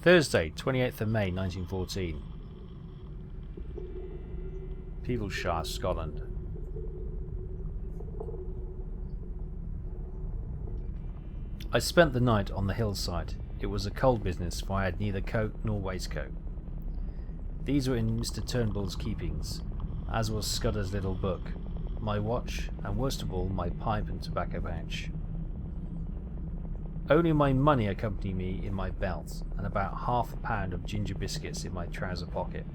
Thursday, 28th of May 1914. Peeblesshire, Scotland. I spent the night on the hillside. It was a cold business, for I had neither coat nor waistcoat. These were in Mr. Turnbull's keepings, as was Scudder's little book, my watch, and worst of all, my pipe and tobacco pouch. Only my money accompanied me in my belt, and about £1/2 of ginger biscuits in my trouser pocket.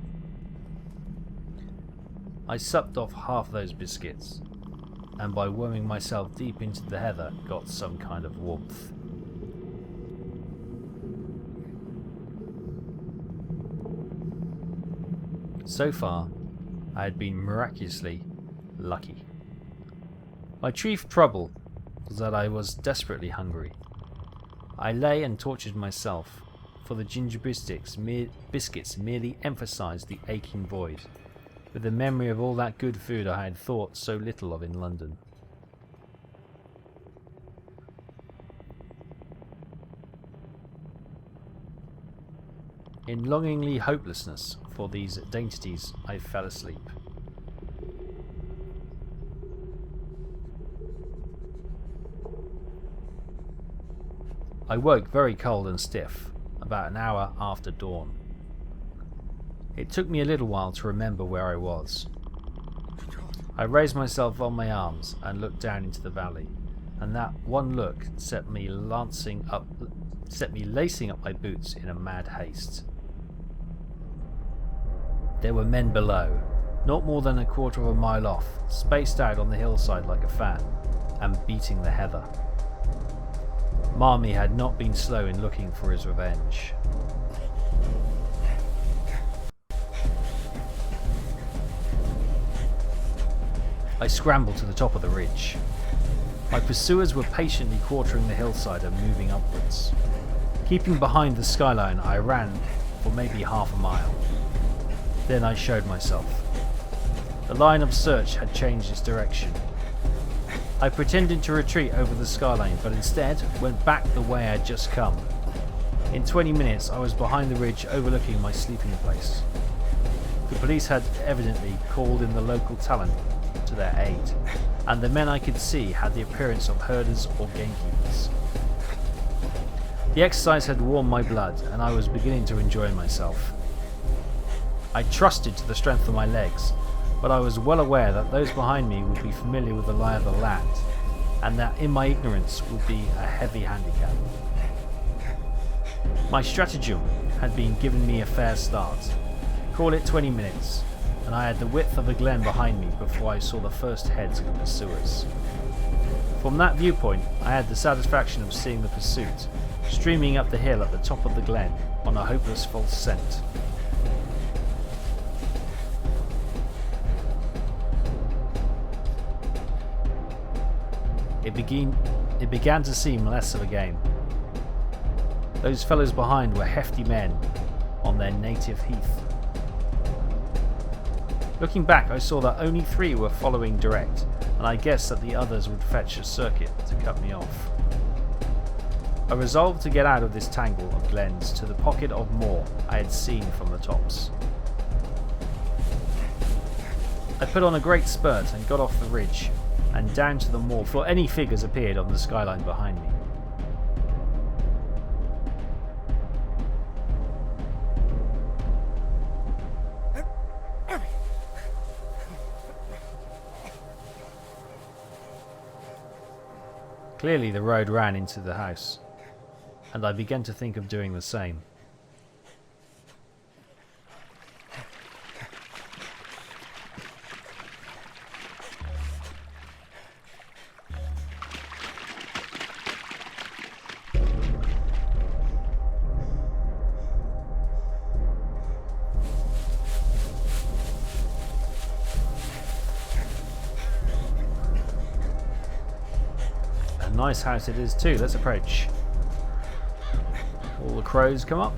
I supped off half those biscuits, and by worming myself deep into the heather got some kind of warmth. So far, I had been miraculously lucky. My chief trouble was that I was desperately hungry. I lay and tortured myself, for the ginger biscuits merely emphasised the aching void, with the memory of all that good food I had thought so little of in London. In longingly hopelessness for these dainties, I fell asleep. I woke very cold and stiff, about an hour after dawn. It took me a little while to remember where I was. I raised myself on my arms and looked down into the valley, and that one look set me lacing up my boots in a mad haste. There were men below, not more than a quarter of a mile off, spaced out on the hillside like a fan, and beating the heather. Marmee had not been slow in looking for his revenge. I scrambled to the top of the ridge. My pursuers were patiently quartering the hillside and moving upwards. Keeping behind the skyline, I ran for maybe half a mile. Then I showed myself. The line of search had changed its direction. I pretended to retreat over the skyline, but instead went back the way I had just come. In 20 minutes I was behind the ridge overlooking my sleeping place. The police had evidently called in the local talent to their aid, and the men I could see had the appearance of herders or gamekeepers. The exercise had warmed my blood, and I was beginning to enjoy myself. I trusted to the strength of my legs, but I was well aware that those behind me would be familiar with the lie of the land, and that in my ignorance would be a heavy handicap. My stratagem had been giving me a fair start. Call it 20 minutes, and I had the width of a glen behind me before I saw the first heads of the pursuers. From that viewpoint, I had the satisfaction of seeing the pursuit streaming up the hill at the top of the glen on a hopeless false scent. It began to seem less of a game. Those fellows behind were hefty men on their native heath. Looking back, I saw that only 3 were following direct, and I guessed that the others would fetch a circuit to cut me off. I resolved to get out of this tangle of glens to the pocket of moor I had seen from the tops. I put on a great spurt and got off the ridge and down to the moor before any figures appeared on the skyline behind me. Clearly the road ran into the house, and I began to think of doing the same. Nice house it is too. Let's approach. All the crows come up.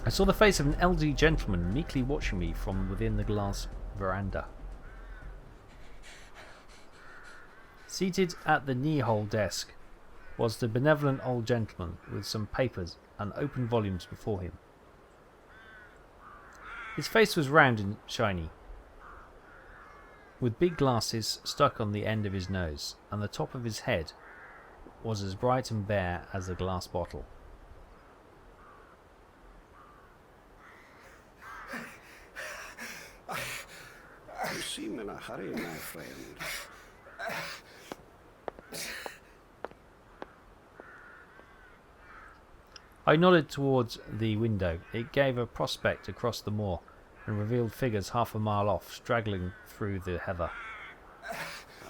I saw the face of an elderly gentleman meekly watching me from within the glass veranda. Seated at the knee-hole desk was the benevolent old gentleman with some papers and open volumes before him. His face was round and shiny, with big glasses stuck on the end of his nose, and the top of his head was as bright and bare as a glass bottle. You seem in a hurry, my friend. I nodded towards the window. It gave a prospect across the moor and revealed figures half a mile off, straggling through the heather.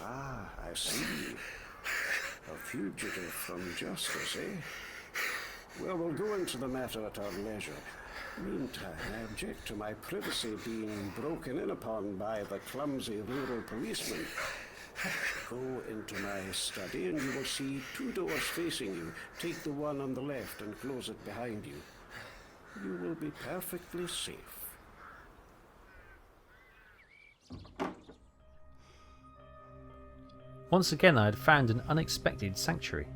Ah, I see. A fugitive from justice, eh? Well, we'll go into the matter at our leisure. Meantime, I object to my privacy being broken in upon by the clumsy rural policeman. Go into my study and you will see 2 doors facing you. Take the one on the left and close it behind you. You will be perfectly safe. Once again I had found an unexpected sanctuary.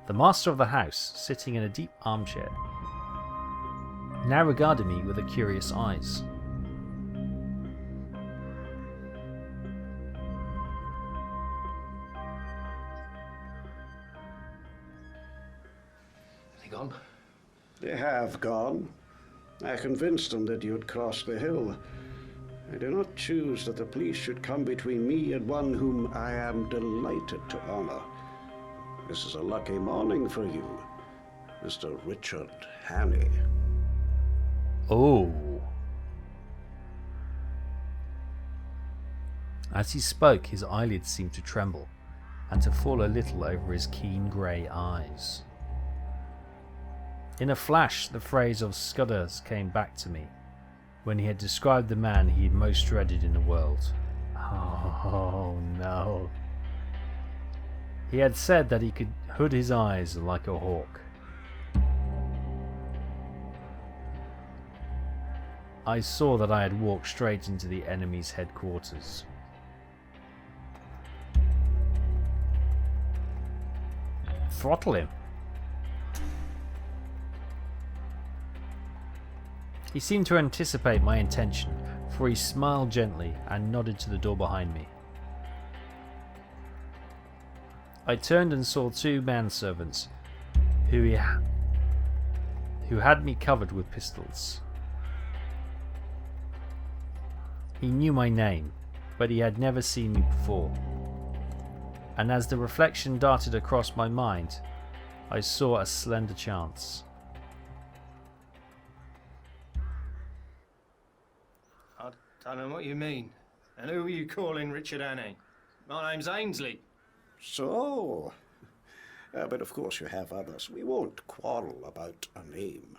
The master of the house, sitting in a deep armchair, now regarded me with a curious eyes. Are they gone? They have gone. I convinced them that you'd crossed the hill. I do not choose that the police should come between me and one whom I am delighted to honor. This is a lucky morning for you, Mr. Richard Hannay. Oh. As he spoke, his eyelids seemed to tremble and to fall a little over his keen grey eyes. In a flash, the phrase of Scudder's came back to me when he had described the man he most dreaded in the world. Oh no. He had said that he could hood his eyes like a hawk. I saw that I had walked straight into the enemy's headquarters. Throttle him. He seemed to anticipate my intention, for he smiled gently and nodded to the door behind me. I turned and saw 2 manservants who had me covered with pistols. He knew my name, but he had never seen me before, and as the reflection darted across my mind, I saw a slender chance. I don't know what you mean. And who are you calling Richard Hannay? My name's Ainsley. So, but of course you have others. We won't quarrel about a name.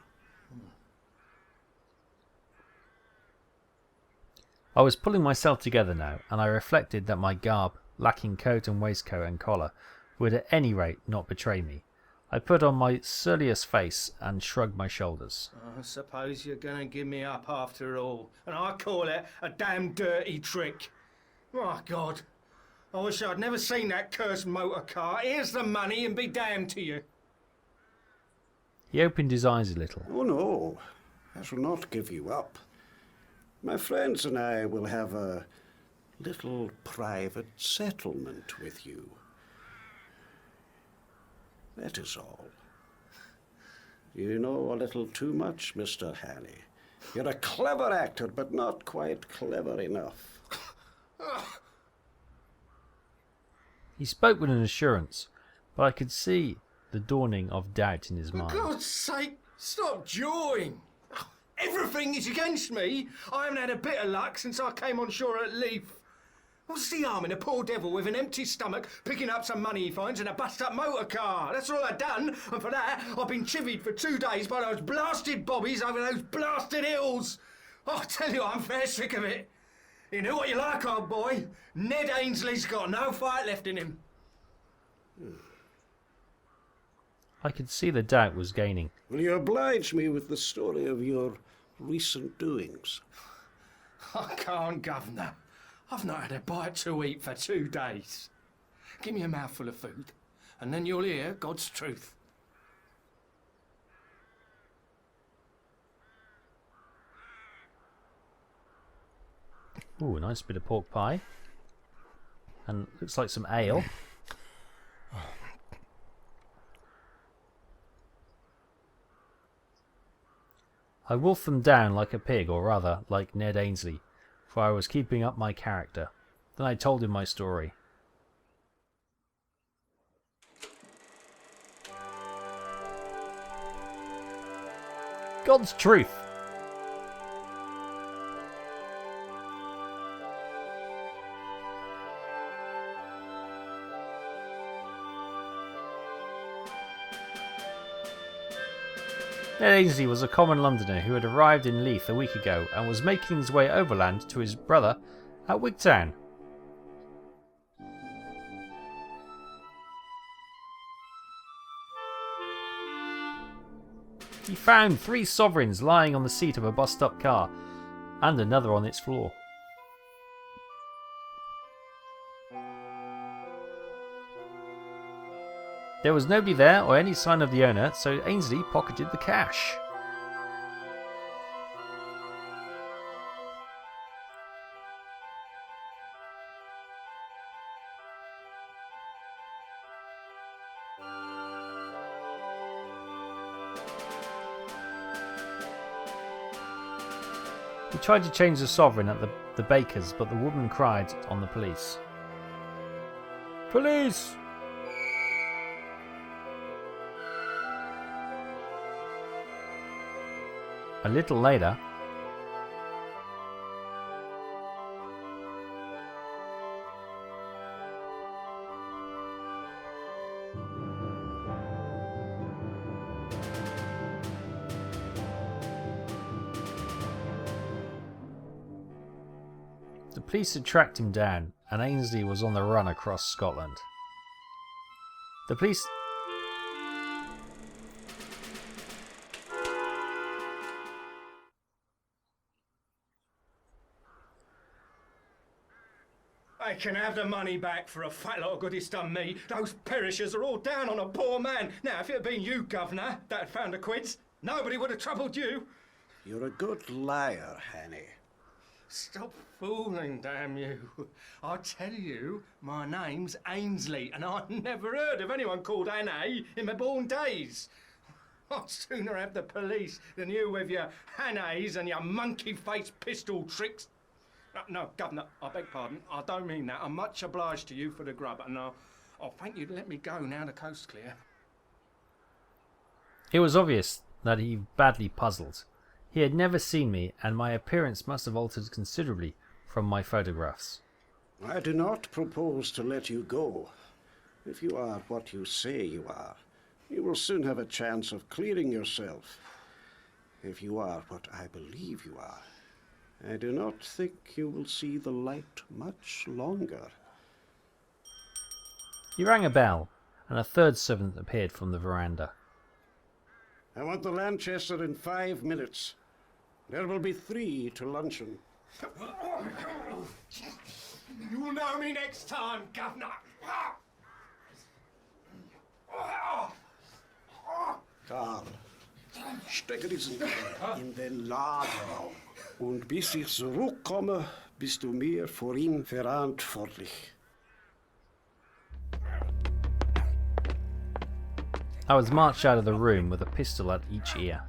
I was pulling myself together now, and I reflected that my garb, lacking coat and waistcoat and collar, would at any rate not betray me. I put on my surliest face and shrugged my shoulders. I suppose you're going to give me up after all, and I call it a damn dirty trick. My God, I wish I'd never seen that cursed motor car. Here's the money and be damned to you. He opened his eyes a little. Oh no, I shall not give you up. My friends and I will have a little private settlement with you. That is all. You know a little too much, Mr. Hannay. You're a clever actor, but not quite clever enough. He spoke with an assurance, but I could see the dawning of doubt in his For mind. God's sake, stop jawing. Everything is against me. I haven't had a bit of luck since I came on shore at Leith. What's the harm in a poor devil with an empty stomach picking up some money he finds in a bust-up motor car? That's all I've done, and for that I've been chivied for 2 days by those blasted bobbies over those blasted hills. I tell you, I'm fair sick of it. You know what you like, old boy? Ned Ainsley's got no fight left in him. I could see the doubt was gaining. Will you oblige me with the story of your recent doings? I can't, Governor. I've not had a bite to eat for 2 days. Give me a mouthful of food, and then you'll hear God's truth. Ooh, a nice bit of pork pie. And looks like some ale. I wolfed them down like a pig, or rather, like Ned Ainsley, for I was keeping up my character. Then I told him my story. God's truth! Ned Ainsley was a common Londoner who had arrived in Leith a week ago and was making his way overland to his brother at Wigtown. He found 3 sovereigns lying on the seat of a bust-up car and another on its floor. There was nobody there or any sign of the owner, so Ainsley pocketed the cash. He tried to change the sovereign at the baker's, but the woman cried on the police. Police! A little later, the police had tracked him down, and Ainsley was on the run across Scotland. The police... They can have the money back for a fat lot of good it's done me. Those perishers are all down on a poor man. Now, if it had been you, Governor, that had found the quids, nobody would have troubled you. You're a good liar, Hannay. Stop fooling, damn you. I tell you, my name's Ainsley, and I've never heard of anyone called Hannay in my born days. I'd sooner have the police than you with your Hannays and your monkey-faced pistol tricks. No, Governor, I beg pardon. I don't mean that. I'm much obliged to you for the grub, and I'll thank you to let me go now the coast's clear. It was obvious that he badly puzzled. He had never seen me, and my appearance must have altered considerably from my photographs. I do not propose to let you go. If you are what you say you are, you will soon have a chance of clearing yourself. If you are what I believe you are, I do not think you will see the light much longer. He rang a bell, and a third servant appeared from the veranda. I want the Lanchester in 5 minutes. There will be 3 to luncheon. You'll know me next time, Governor. Karl, stecke diesen in den Lagerraum. Und bis ich zurückkomme, bist du mir vor ihm verantwortlich. I was marched out of the room with a pistol at each ear.